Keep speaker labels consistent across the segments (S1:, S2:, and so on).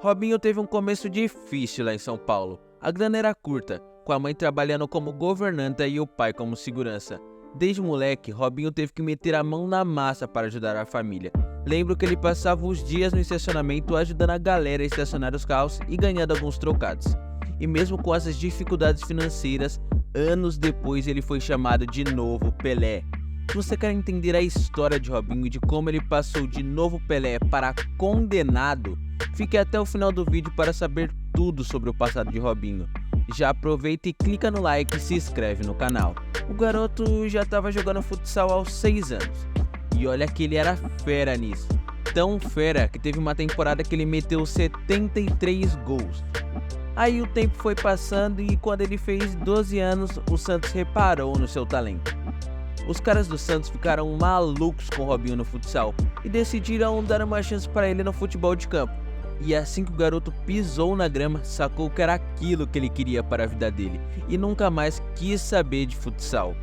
S1: Robinho teve um começo difícil lá em São Paulo. A grana era curta, com a mãe trabalhando como governanta e o pai como segurança. Desde moleque, Robinho teve que meter a mão na massa para ajudar a família. Lembro que ele passava os dias no estacionamento ajudando a galera a estacionar os carros e ganhando alguns trocados. E mesmo com essas dificuldades financeiras, anos depois ele foi chamado de novo Pelé. Se você quer entender a história de Robinho e de como ele passou de novo Pelé para condenado, fique até o final do vídeo para saber tudo sobre o passado de Robinho. Já aproveita e clica no like e se inscreve no canal. O garoto já estava jogando futsal aos 6 anos. E olha que ele era fera nisso. Tão fera que teve uma temporada que ele meteu 73 gols. Aí o tempo foi passando e quando ele fez 12 anos, o Santos reparou no seu talento. Os caras do Santos ficaram malucos com o Robinho no futsal e decidiram dar uma chance para ele no futebol de campo. E assim que o garoto pisou na grama, sacou que era aquilo que ele queria para a vida dele e nunca mais quis saber de futsal.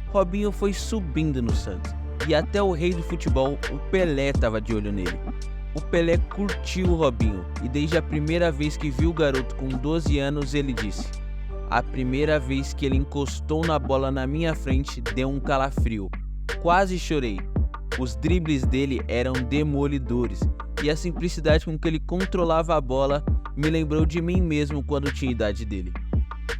S1: Robinho foi subindo no Santos e até o rei do futebol, o Pelé, estava de olho nele. O Pelé curtiu o Robinho e desde a primeira vez que viu o garoto com 12 anos ele disse: "A primeira vez que ele encostou na bola na minha frente deu um calafrio, quase chorei. Os dribles dele eram demolidores e a simplicidade com que ele controlava a bola me lembrou de mim mesmo quando tinha a idade dele."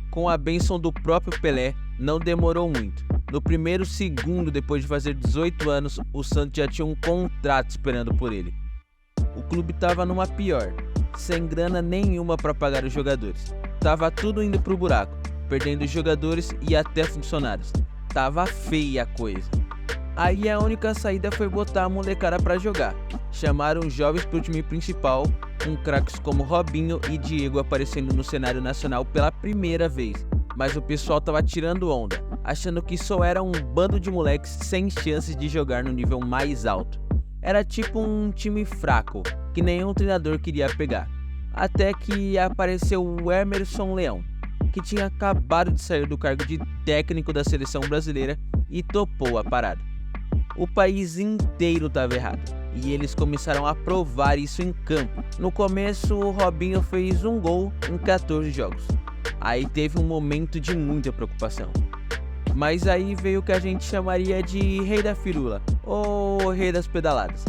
S1: Com a bênção do próprio Pelé, não demorou muito. No primeiro segundo depois de fazer 18 anos, o Santos já tinha um contrato esperando por ele. O clube estava numa pior, sem grana nenhuma para pagar os jogadores. Tava tudo indo pro buraco, perdendo jogadores e até funcionários. Tava feia a coisa. Aí a única saída foi botar a molecada pra jogar. Chamaram os jovens pro time principal, com craques como Robinho e Diego aparecendo no cenário nacional pela primeira vez. Mas o pessoal tava tirando onda, achando que só era um bando de moleques sem chances de jogar no nível mais alto. Era tipo um time fraco, que nenhum treinador queria pegar. Até que apareceu o Emerson Leão, que tinha acabado de sair do cargo de técnico da seleção brasileira e topou a parada. O país inteiro estava errado e eles começaram a provar isso em campo. No começo, o Robinho fez um gol em 14 jogos. Aí teve um momento de muita preocupação. Mas aí veio o que a gente chamaria de rei da firula ou rei das pedaladas.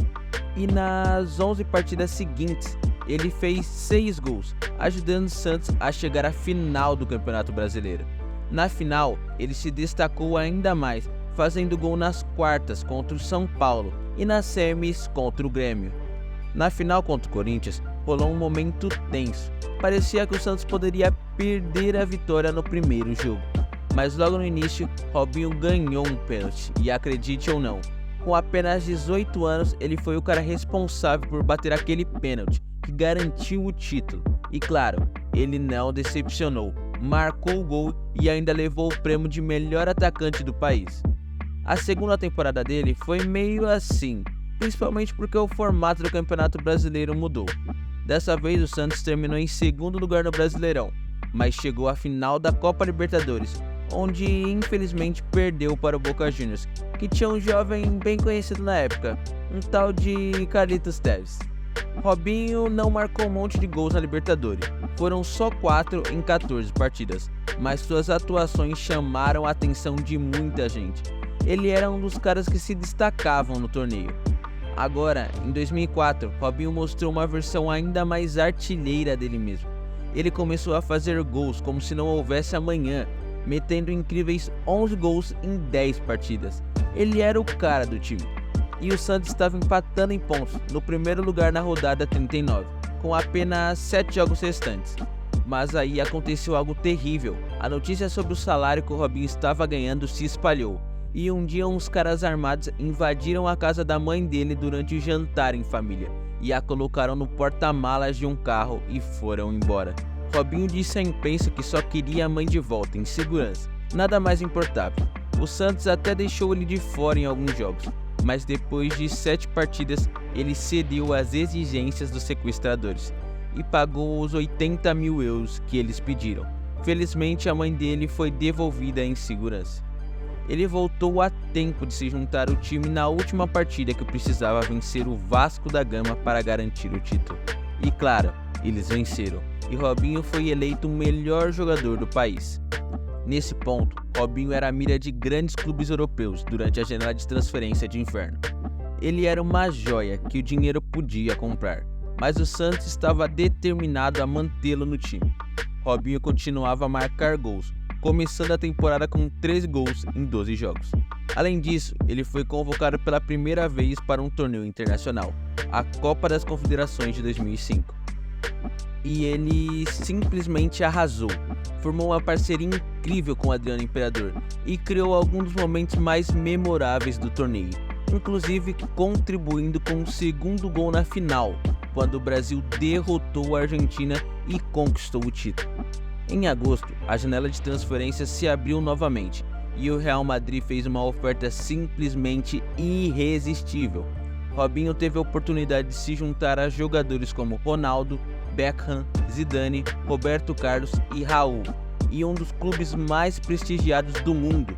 S1: E nas 11 partidas seguintes, ele fez 6 gols, ajudando o Santos a chegar à final do Campeonato Brasileiro. Na final, ele se destacou ainda mais, fazendo gol nas quartas contra o São Paulo e nas semis contra o Grêmio. Na final contra o Corinthians, rolou um momento tenso. Parecia que o Santos poderia perder a vitória no primeiro jogo. Mas logo no início, Robinho ganhou um pênalti e acredite ou não, com apenas 18 anos ele foi o cara responsável por bater aquele pênalti que garantiu o título. E claro, ele não decepcionou, marcou o gol e ainda levou o prêmio de melhor atacante do país. A segunda temporada dele foi meio assim, principalmente porque o formato do Campeonato Brasileiro mudou. Dessa vez o Santos terminou em segundo lugar no Brasileirão, mas chegou à final da Copa Libertadores, onde infelizmente perdeu para o Boca Juniors, que tinha um jovem bem conhecido na época, um tal de Carlitos Tevez. Robinho não marcou um monte de gols na Libertadores, foram só 4 em 14 partidas, mas suas atuações chamaram a atenção de muita gente. Ele era um dos caras que se destacavam no torneio. Agora, em 2004, Robinho mostrou uma versão ainda mais artilheira dele mesmo. Ele começou a fazer gols como se não houvesse amanhã, metendo incríveis 11 gols em 10 partidas. Ele era o cara do time. E o Santos estava empatando em pontos, no primeiro lugar na rodada 39, com apenas 7 jogos restantes. Mas aí aconteceu algo terrível. A notícia sobre o salário que o Robinho estava ganhando se espalhou. E um dia uns caras armados invadiram a casa da mãe dele durante o jantar em família e a colocaram no porta-malas de um carro e foram embora. Robinho disse à imprensa que só queria a mãe de volta, em segurança. Nada mais importava. O Santos até deixou ele de fora em alguns jogos, mas depois de 7 partidas, ele cedeu às exigências dos sequestradores e pagou os 80 mil euros que eles pediram. Felizmente, a mãe dele foi devolvida em segurança. Ele voltou a tempo de se juntar ao time na última partida que precisava vencer o Vasco da Gama para garantir o título. E claro, eles venceram e Robinho foi eleito o melhor jogador do país. Nesse ponto, Robinho era a mira de grandes clubes europeus durante a janela de transferência de inverno. Ele era uma joia que o dinheiro podia comprar, mas o Santos estava determinado a mantê-lo no time. Robinho continuava a marcar gols, começando a temporada com 13 gols em 12 jogos. Além disso, ele foi convocado pela primeira vez para um torneio internacional, a Copa das Confederações de 2005. E ele simplesmente arrasou, formou uma parceria incrível com Adriano Imperador e criou alguns dos momentos mais memoráveis do torneio, inclusive contribuindo com o segundo gol na final, quando o Brasil derrotou a Argentina e conquistou o título. Em agosto, a janela de transferências se abriu novamente e o Real Madrid fez uma oferta simplesmente irresistível. Robinho teve a oportunidade de se juntar a jogadores como Ronaldo, Beckham, Zidane, Roberto Carlos e Raul, e um dos clubes mais prestigiados do mundo.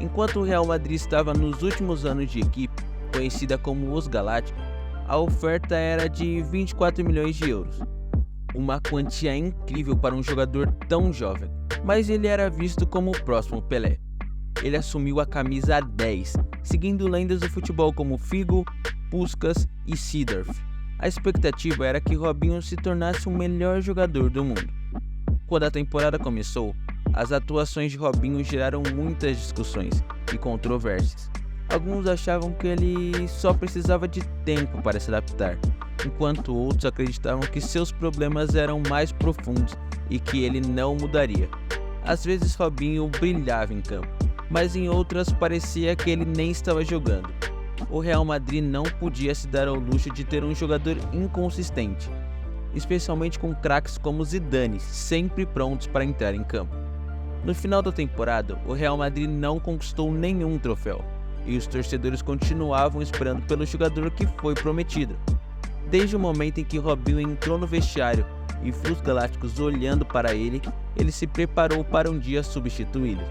S1: Enquanto o Real Madrid estava nos últimos anos de equipe, conhecida como os Galácticos, a oferta era de 24 milhões de euros. Uma quantia incrível para um jogador tão jovem, mas ele era visto como o próximo Pelé. Ele assumiu a camisa 10, seguindo lendas do futebol como Figo, Puskás e Seedorf. A expectativa era que Robinho se tornasse o melhor jogador do mundo. Quando a temporada começou, as atuações de Robinho geraram muitas discussões e controvérsias. Alguns achavam que ele só precisava de tempo para se adaptar, enquanto outros acreditavam que seus problemas eram mais profundos e que ele não mudaria. Às vezes Robinho brilhava em campo, mas em outras parecia que ele nem estava jogando. O Real Madrid não podia se dar ao luxo de ter um jogador inconsistente, especialmente com craques como Zidane, sempre prontos para entrar em campo. No final da temporada, o Real Madrid não conquistou nenhum troféu, e os torcedores continuavam esperando pelo jogador que foi prometido. Desde o momento em que Robinho entrou no vestiário e viu os Galácticos olhando para ele, ele se preparou para um dia substituí-los.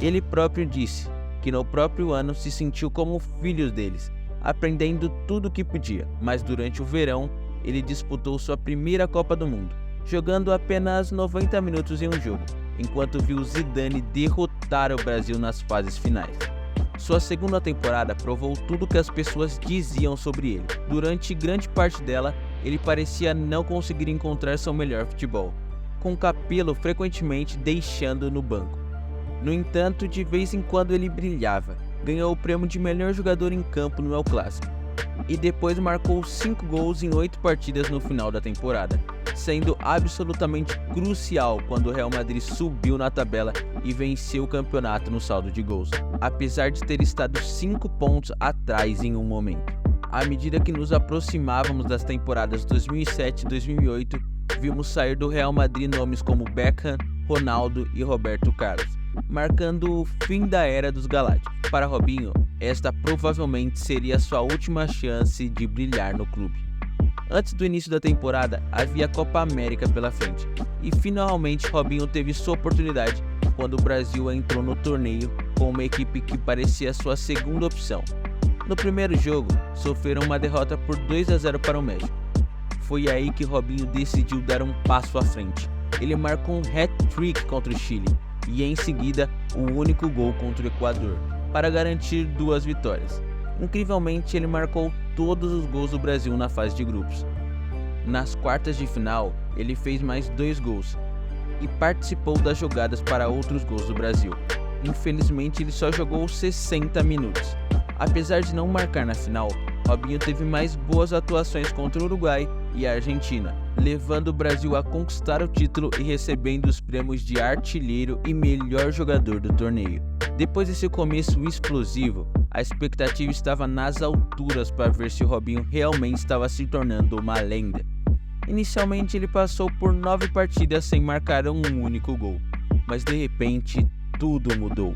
S1: Ele próprio disse que no próprio ano se sentiu como filhos deles, aprendendo tudo o que podia, mas durante o verão ele disputou sua primeira Copa do Mundo, jogando apenas 90 minutos em um jogo, enquanto viu Zidane derrotar o Brasil nas fases finais. Sua segunda temporada provou tudo o que as pessoas diziam sobre ele. Durante grande parte dela, ele parecia não conseguir encontrar seu melhor futebol, com Capello frequentemente deixando no banco. No entanto, de vez em quando ele brilhava, ganhou o prêmio de melhor jogador em campo no El Clásico, e depois marcou 5 gols em 8 partidas no final da temporada, sendo absolutamente crucial quando o Real Madrid subiu na tabela e venceu o campeonato no saldo de gols, apesar de ter estado 5 pontos atrás em um momento. À medida que nos aproximávamos das temporadas 2007 e 2008, vimos sair do Real Madrid nomes como Beckham, Ronaldo e Roberto Carlos, marcando o fim da era dos Galácticos. Para Robinho, esta provavelmente seria sua última chance de brilhar no clube. Antes do início da temporada, havia a Copa América pela frente, e finalmente Robinho teve sua oportunidade quando o Brasil entrou no torneio com uma equipe que parecia sua segunda opção. No primeiro jogo, sofreram uma derrota por 2-0 para o México. Foi aí que Robinho decidiu dar um passo à frente. Ele marcou um hat-trick contra o Chile e em seguida o único gol contra o Equador, para garantir 2 vitórias. Incrivelmente, ele marcou todos os gols do Brasil na fase de grupos. Nas quartas de final, ele fez mais 2 gols e participou das jogadas para outros gols do Brasil. Infelizmente, ele só jogou 60 minutos. Apesar de não marcar na final, Robinho teve mais boas atuações contra o Uruguai e a Argentina, levando o Brasil a conquistar o título e recebendo os prêmios de artilheiro e melhor jogador do torneio. Depois desse começo explosivo, a expectativa estava nas alturas para ver se o Robinho realmente estava se tornando uma lenda. Inicialmente ele passou por 9 partidas sem marcar um único gol, mas de repente tudo mudou.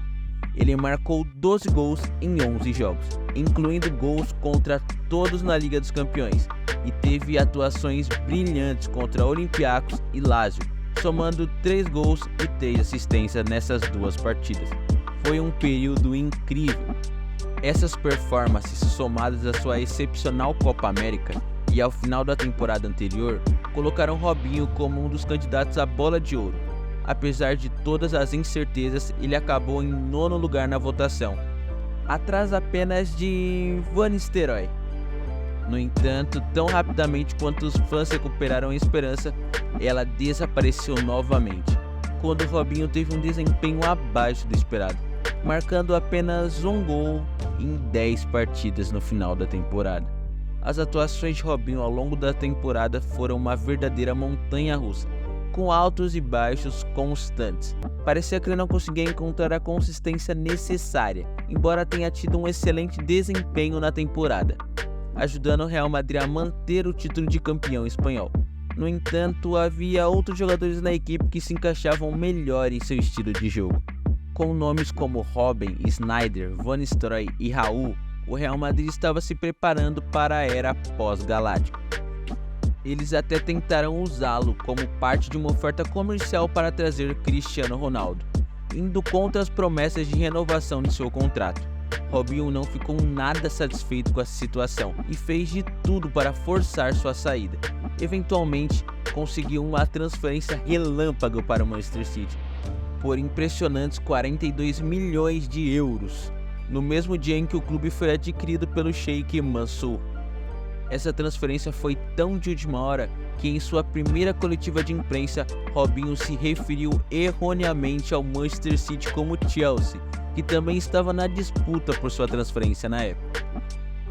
S1: Ele marcou 12 gols em 11 jogos, incluindo gols contra todos na Liga dos Campeões, e teve atuações brilhantes contra Olympiacos e Lazio, somando 3 gols e 3 assistências nessas 2 partidas. Foi um período incrível. Essas performances, somadas à sua excepcional Copa América, e ao final da temporada anterior, colocaram Robinho como um dos candidatos à Bola de Ouro. Apesar de todas as incertezas, ele acabou em 9º lugar na votação, atrás apenas de Van Nistelrooy. No entanto, tão rapidamente quanto os fãs recuperaram a esperança, ela desapareceu novamente, quando Robinho teve um desempenho abaixo do esperado, marcando apenas um gol em 10 partidas no final da temporada. As atuações de Robinho ao longo da temporada foram uma verdadeira montanha-russa, com altos e baixos constantes. Parecia que ele não conseguia encontrar a consistência necessária, embora tenha tido um excelente desempenho na temporada, ajudando o Real Madrid a manter o título de campeão espanhol. No entanto, havia outros jogadores na equipe que se encaixavam melhor em seu estilo de jogo. Com nomes como Robben, Sneijder, Van Nistelrooy e Raul, o Real Madrid estava se preparando para a era pós-galáctica. Eles até tentaram usá-lo como parte de uma oferta comercial para trazer Cristiano Ronaldo, indo contra as promessas de renovação de seu contrato. Robinho não ficou nada satisfeito com essa situação e fez de tudo para forçar sua saída. Eventualmente, conseguiu uma transferência relâmpago para o Manchester City, por impressionantes 42 milhões de euros, no mesmo dia em que o clube foi adquirido pelo Sheikh Mansour. Essa transferência foi tão de última hora que em sua primeira coletiva de imprensa, Robinho se referiu erroneamente ao Manchester City como Chelsea, que também estava na disputa por sua transferência na época.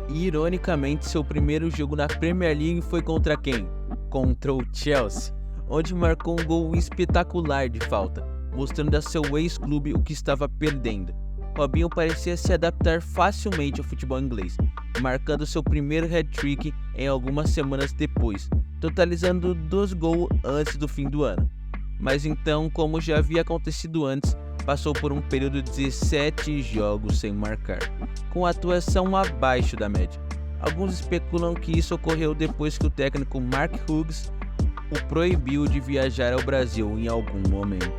S1: Ironicamente, seu primeiro jogo na Premier League foi contra quem? Contra o Chelsea, onde marcou um gol espetacular de falta, mostrando a seu ex-clube o que estava perdendo. Robinho parecia se adaptar facilmente ao futebol inglês, marcando seu primeiro hat-trick em algumas semanas depois, totalizando 2 gols antes do fim do ano. Mas então, como já havia acontecido antes, passou por um período de 17 jogos sem marcar, com atuação abaixo da média. Alguns especulam que isso ocorreu depois que o técnico Mark Hughes o proibiu de viajar ao Brasil em algum momento.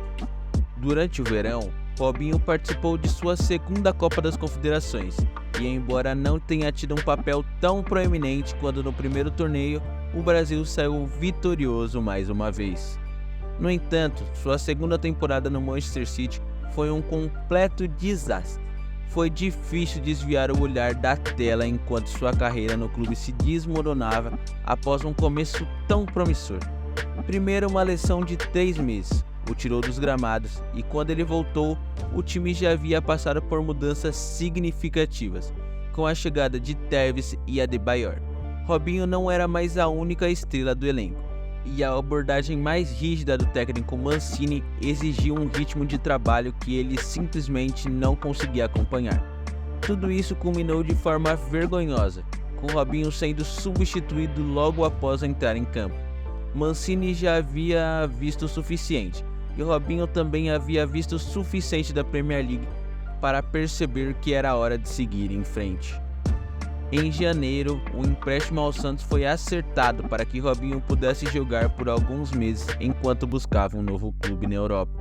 S1: Durante o verão, Robinho participou de sua segunda Copa das Confederações e, embora não tenha tido um papel tão proeminente quanto no primeiro torneio, o Brasil saiu vitorioso mais uma vez. No entanto, sua segunda temporada no Manchester City foi um completo desastre. Foi difícil desviar o olhar da tela enquanto sua carreira no clube se desmoronava após um começo tão promissor. Primeiro, uma lesão de 3 meses o tirou dos gramados, e quando ele voltou, o time já havia passado por mudanças significativas, com a chegada de Tevez e Adebayor. Robinho não era mais a única estrela do elenco, e a abordagem mais rígida do técnico Mancini exigiu um ritmo de trabalho que ele simplesmente não conseguia acompanhar. Tudo isso culminou de forma vergonhosa, com Robinho sendo substituído logo após entrar em campo. Mancini já havia visto o suficiente, e Robinho também havia visto o suficiente da Premier League para perceber que era hora de seguir em frente. Em janeiro, o empréstimo ao Santos foi acertado para que Robinho pudesse jogar por alguns meses enquanto buscava um novo clube na Europa.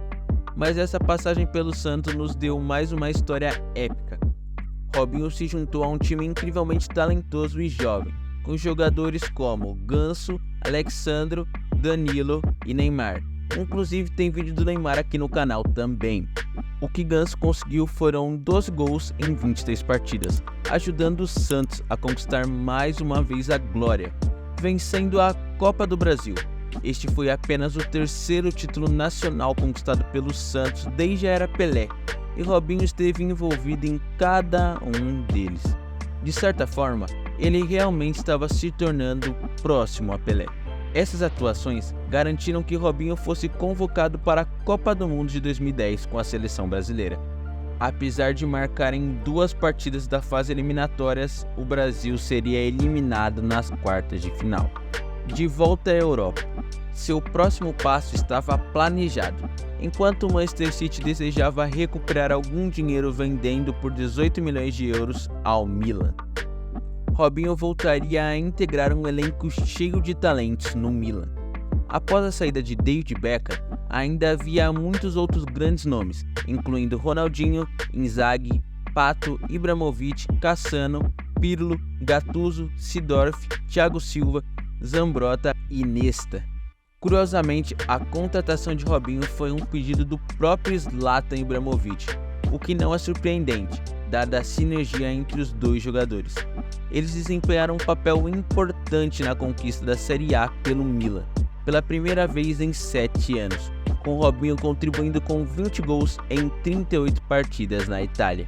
S1: Mas essa passagem pelo Santos nos deu mais uma história épica. Robinho se juntou a um time incrivelmente talentoso e jovem, com jogadores como Ganso, Alexandro, Danilo e Neymar. Inclusive tem vídeo do Neymar aqui no canal também. O que Ganso conseguiu foram 12 gols em 23 partidas, ajudando o Santos a conquistar mais uma vez a glória, vencendo a Copa do Brasil. Este foi apenas o 3º título nacional conquistado pelo Santos desde a era Pelé, e Robinho esteve envolvido em cada um deles. De certa forma, ele realmente estava se tornando próximo a Pelé. Essas atuações garantiram que Robinho fosse convocado para a Copa do Mundo de 2010 com a seleção brasileira. Apesar de marcar em 2 partidas da fase eliminatórias, o Brasil seria eliminado nas quartas de final. De volta à Europa, seu próximo passo estava planejado, enquanto o Manchester City desejava recuperar algum dinheiro vendendo por 18 milhões de euros ao Milan. Robinho voltaria a integrar um elenco cheio de talentos no Milan. Após a saída de David Beckham, ainda havia muitos outros grandes nomes, incluindo Ronaldinho, Inzaghi, Pato, Ibrahimovic, Cassano Pirlo, Gattuso, Seedorf, Thiago Silva, Zambrotta e Nesta. Curiosamente, a contratação de Robinho foi um pedido do próprio Zlatan Ibrahimovic, o que não é surpreendente, dada a sinergia entre os dois jogadores. Eles desempenharam um papel importante na conquista da Série A pelo Milan, pela primeira vez em 7 anos, com Robinho contribuindo com 20 gols em 38 partidas na Itália.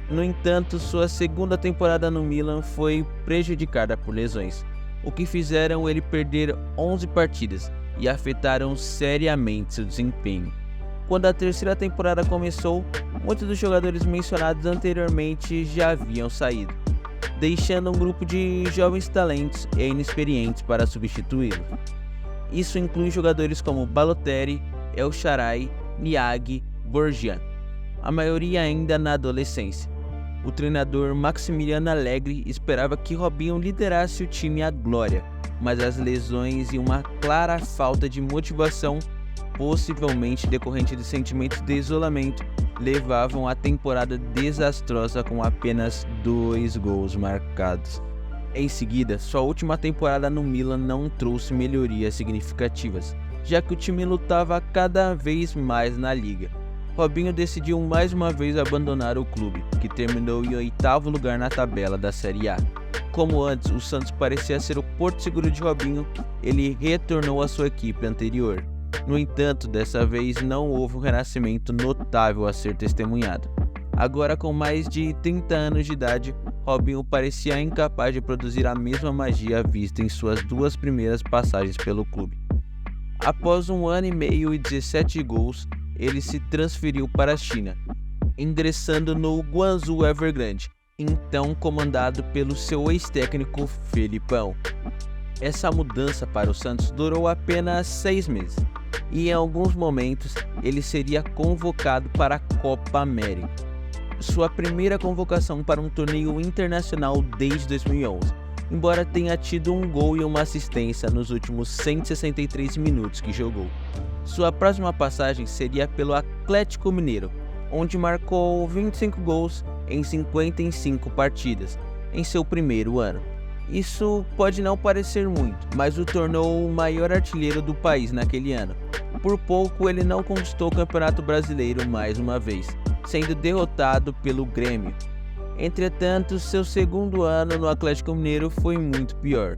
S1: No entanto, sua segunda temporada no Milan foi prejudicada por lesões, o que fizeram ele perder 11 partidas e afetaram seriamente seu desempenho. Quando a terceira temporada começou, muitos dos jogadores mencionados anteriormente já haviam saído, deixando um grupo de jovens talentos e inexperientes para substituí-lo. Isso inclui jogadores como Balotelli, El Shaarawy, Niang, Borjan, a maioria ainda na adolescência. O treinador Maximiliano Allegri esperava que Robinho liderasse o time à glória, mas as lesões e uma clara falta de motivação, possivelmente decorrente de sentimentos de isolamento, levavam a temporada desastrosa com apenas 2 gols marcados. Em seguida, sua última temporada no Milan não trouxe melhorias significativas, já que o time lutava cada vez mais na liga. Robinho decidiu mais uma vez abandonar o clube, que terminou em 8º lugar na tabela da Série A. Como antes o Santos parecia ser o porto seguro de Robinho, ele retornou à sua equipe anterior. No entanto, dessa vez não houve um renascimento notável a ser testemunhado. Agora com mais de 30 anos de idade, Robinho parecia incapaz de produzir a mesma magia vista em suas 2 primeiras passagens pelo clube. Após 1 ano e meio e 17 gols, ele se transferiu para a China, ingressando no Guangzhou Evergrande, então comandado pelo seu ex-técnico Felipão. Essa mudança para o Santos durou apenas 6 meses, e em alguns momentos ele seria convocado para a Copa América, sua primeira convocação para um torneio internacional desde 2011, embora tenha tido um gol e uma assistência nos últimos 163 minutos que jogou. Sua próxima passagem seria pelo Atlético Mineiro, onde marcou 25 gols em 55 partidas em seu primeiro ano. Isso pode não parecer muito, mas o tornou o maior artilheiro do país naquele ano. Por pouco ele não conquistou o Campeonato Brasileiro mais uma vez, sendo derrotado pelo Grêmio. Entretanto, seu segundo ano no Atlético Mineiro foi muito pior,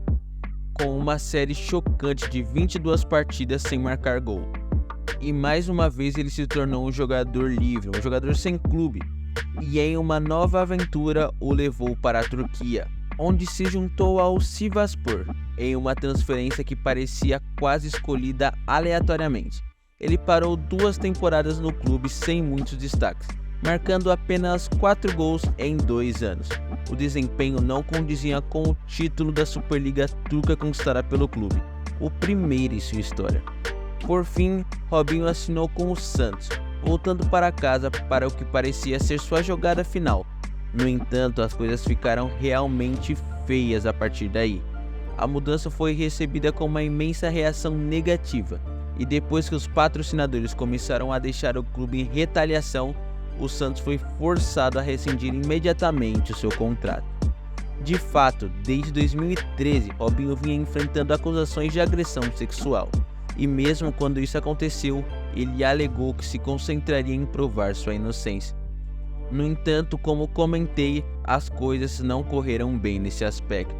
S1: com uma série chocante de 22 partidas sem marcar gol. E mais uma vez ele se tornou um jogador livre, um jogador sem clube, e em uma nova aventura o levou para a Turquia, onde se juntou ao Sivasspor, em uma transferência que parecia quase escolhida aleatoriamente. Ele parou 2 temporadas no clube sem muitos destaques, marcando apenas 4 gols em 2 anos. O desempenho não condizia com o título da Superliga Turca conquistada pelo clube, o primeiro em sua história. Por fim, Robinho assinou com o Santos, voltando para casa para o que parecia ser sua jogada final. No entanto, as coisas ficaram realmente feias a partir daí. A mudança foi recebida com uma imensa reação negativa, e depois que os patrocinadores começaram a deixar o clube em retaliação, o Santos foi forçado a rescindir imediatamente o seu contrato. De fato, desde 2013, Robinho vinha enfrentando acusações de agressão sexual, e mesmo quando isso aconteceu, ele alegou que se concentraria em provar sua inocência. No entanto, como comentei, as coisas não correram bem nesse aspecto.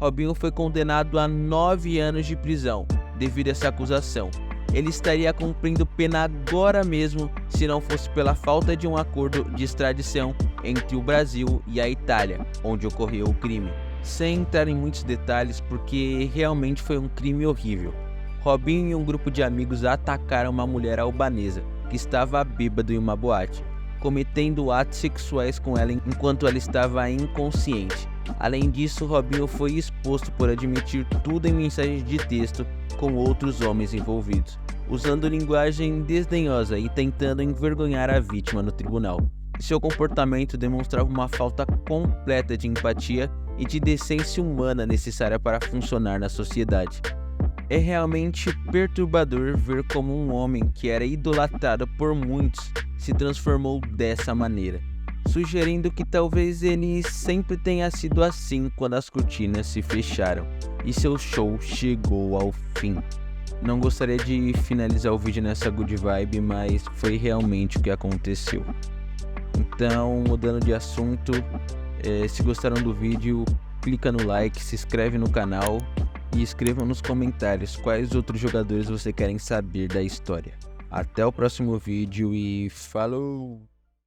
S1: Robinho foi condenado a 9 anos de prisão devido a essa acusação. Ele estaria cumprindo pena agora mesmo se não fosse pela falta de um acordo de extradição entre o Brasil e a Itália, onde ocorreu o crime. Sem entrar em muitos detalhes, porque realmente foi um crime horrível. Robinho e um grupo de amigos atacaram uma mulher albanesa que estava bêbada em uma boate, cometendo atos sexuais com ela enquanto ela estava inconsciente. Além disso, Robinho foi exposto por admitir tudo em mensagens de texto com outros homens envolvidos, usando linguagem desdenhosa e tentando envergonhar a vítima no tribunal. Seu comportamento demonstrava uma falta completa de empatia e de decência humana necessária para funcionar na sociedade. É realmente perturbador ver como um homem que era idolatrado por muitos se transformou dessa maneira. sugerindo que talvez ele sempre tenha sido assim quando as cortinas se fecharam e seu show chegou ao fim. Não gostaria de finalizar o vídeo nessa good vibe, mas foi realmente o que aconteceu. Então, mudando de assunto, se gostaram do vídeo, clica no like, se inscreve no canal e escreva nos comentários quais outros jogadores você querem saber da história. Até o próximo vídeo e falou!